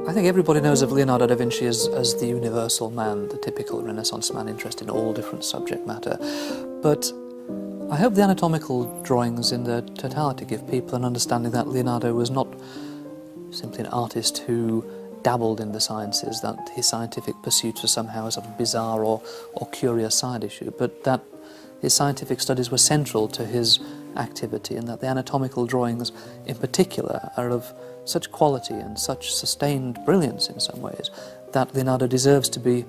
I think everybody knows of Leonardo da Vinci as the universal man, the typical Renaissance man interested in all different subject matter. But I hope the anatomical drawings in their totality give people an understanding that Leonardo was not simply an artist who dabbled in the sciences, that his scientific pursuits were somehow a sort of bizarre or curious side issue, but that his scientific studies were central to his activity, and that the anatomical drawings in particular are of such quality and such sustained brilliance in some ways that Leonardo deserves to be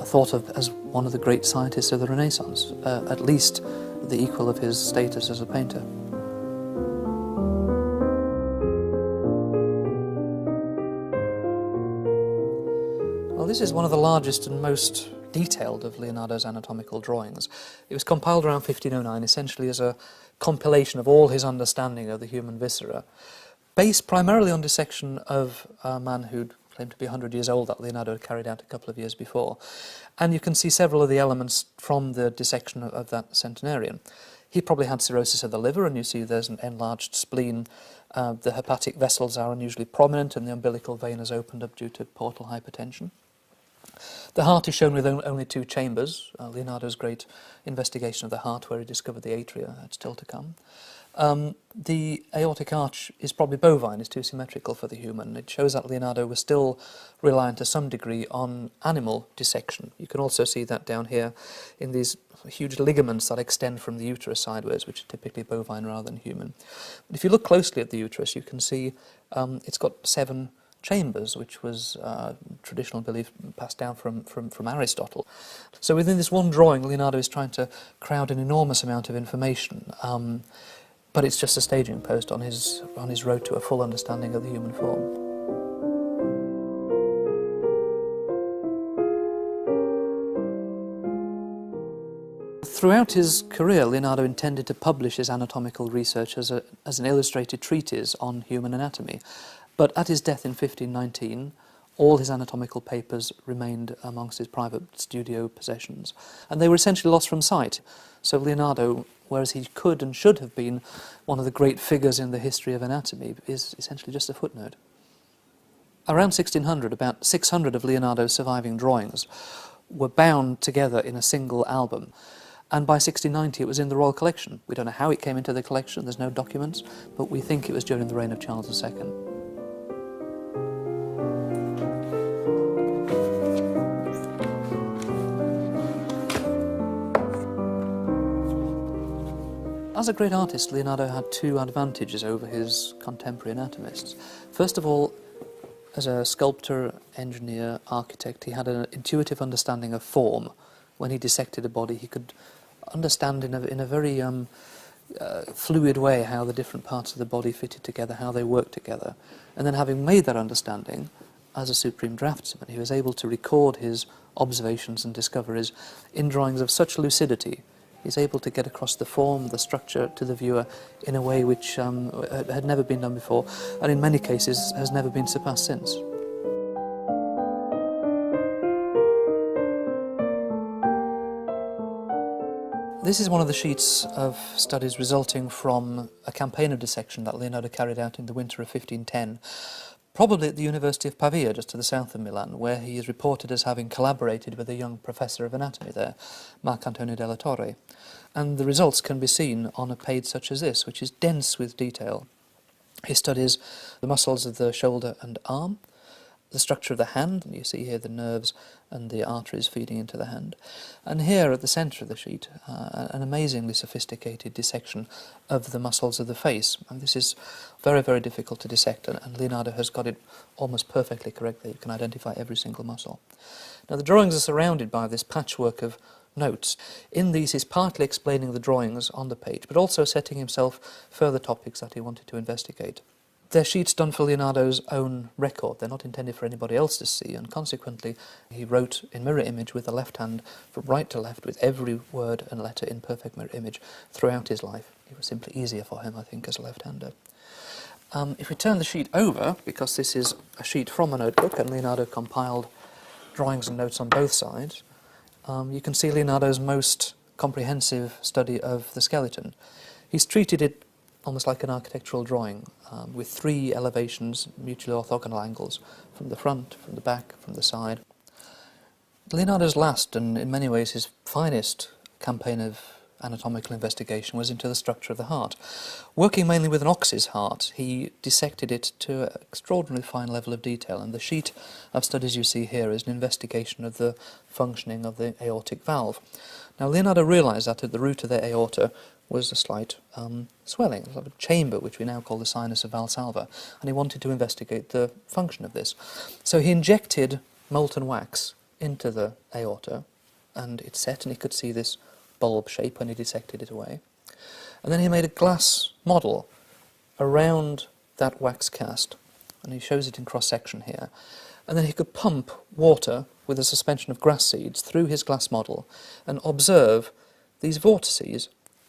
thought of as one of the great scientists of the Renaissance, at least the equal of his status as a painter. Well, this is one of the largest and most detailed of Leonardo's anatomical drawings. It was compiled around 1509, essentially as a compilation of all his understanding of the human viscera, based primarily on dissection of a man who'd claimed to be 100 years old that Leonardo had carried out a couple of years before. And you can see several of the elements from the dissection of that centenarian. He probably had cirrhosis of the liver, and you see there's an enlarged spleen. The hepatic vessels are unusually prominent, and the umbilical vein is opened up due to portal hypertension. The heart is shown with only 2 chambers. Leonardo's great investigation of the heart, where he discovered the atria, that's still to come. The aortic arch is probably bovine, it's too symmetrical for the human. It shows that Leonardo was still reliant to some degree on animal dissection. You can also see that down here in these huge ligaments that extend from the uterus sideways, which are typically bovine rather than human. But if you look closely at the uterus, you can see it's got 7 chambers, which was traditional belief passed down from Aristotle. So within this one drawing, Leonardo is trying to crowd an enormous amount of information, but it's just a staging post on his road to a full understanding of the human form. Throughout his career, Leonardo intended to publish his anatomical research as an illustrated treatise on human anatomy. But at his death in 1519, all his anatomical papers remained amongst his private studio possessions, and they were essentially lost from sight. So Leonardo, whereas he could and should have been one of the great figures in the history of anatomy, is essentially just a footnote. Around 1600, about 600 of Leonardo's surviving drawings were bound together in a single album, and by 1690 it was in the royal collection. We don't know how it came into the collection, there's no documents, but we think it was during the reign of Charles II. As a great artist, Leonardo had 2 advantages over his contemporary anatomists. First of all, as a sculptor, engineer, architect, he had an intuitive understanding of form. When he dissected a body, he could understand in a very fluid way how the different parts of the body fitted together, how they worked together. And then having made that understanding, as a supreme draftsman, he was able to record his observations and discoveries in drawings of such lucidity. He's able to get across the form, the structure to the viewer in a way which had never been done before, and in many cases has never been surpassed since. This is one of the sheets of studies resulting from a campaign of dissection that Leonardo carried out in the winter of 1510, probably at the University of Pavia, just to the south of Milan, where he is reported as having collaborated with a young professor of anatomy there, Marcantonio della Torre. And the results can be seen on a page such as this, which is dense with detail. He studies the muscles of the shoulder and arm, the structure of the hand, and you see here the nerves and the arteries feeding into the hand. And here at the centre of the sheet, an amazingly sophisticated dissection of the muscles of the face. And this is very, very difficult to dissect, and Leonardo has got it almost perfectly correct there. You can identify every single muscle. Now the drawings are surrounded by this patchwork of notes. In these he's partly explaining the drawings on the page, but also setting himself further topics that he wanted to investigate. They're sheets done for Leonardo's own record. They're not intended for anybody else to see, and consequently he wrote in mirror image with the left hand from right to left with every word and letter in perfect mirror image throughout his life. It was simply easier for him, I think, as a left-hander. If we turn the sheet over, because this is a sheet from a notebook and Leonardo compiled drawings and notes on both sides, you can see Leonardo's most comprehensive study of the skeleton. He's treated it almost like an architectural drawing, with 3 elevations, mutually orthogonal angles, from the front, from the back, from the side. Leonardo's last, and in many ways his finest, campaign of anatomical investigation was into the structure of the heart. Working mainly with an ox's heart, he dissected it to an extraordinarily fine level of detail, and the sheet of studies you see here is an investigation of the functioning of the aortic valve. Now, Leonardo realised that at the root of the aorta was a slight swelling, a chamber which we now call the sinus of Valsalva, and he wanted to investigate the function of this. So he injected molten wax into the aorta, and it set, and he could see this bulb shape when he dissected it away. And then he made a glass model around that wax cast, and he shows it in cross-section here. And then he could pump water with a suspension of grass seeds through his glass model and observe these vortices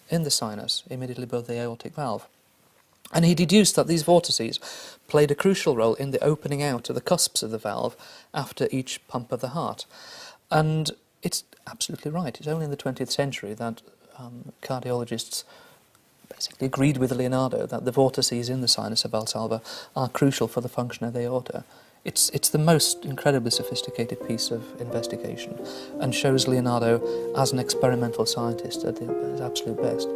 in the sinus immediately above the aortic valve. And he deduced that these vortices played a crucial role in the opening out of the cusps of the valve after each pump of the heart. And it's absolutely right. It's only in the 20th century that cardiologists basically agreed with Leonardo that the vortices in the sinus of Valsalva are crucial for the function of the aorta. It's the most incredibly sophisticated piece of investigation and shows Leonardo as an experimental scientist at his absolute best.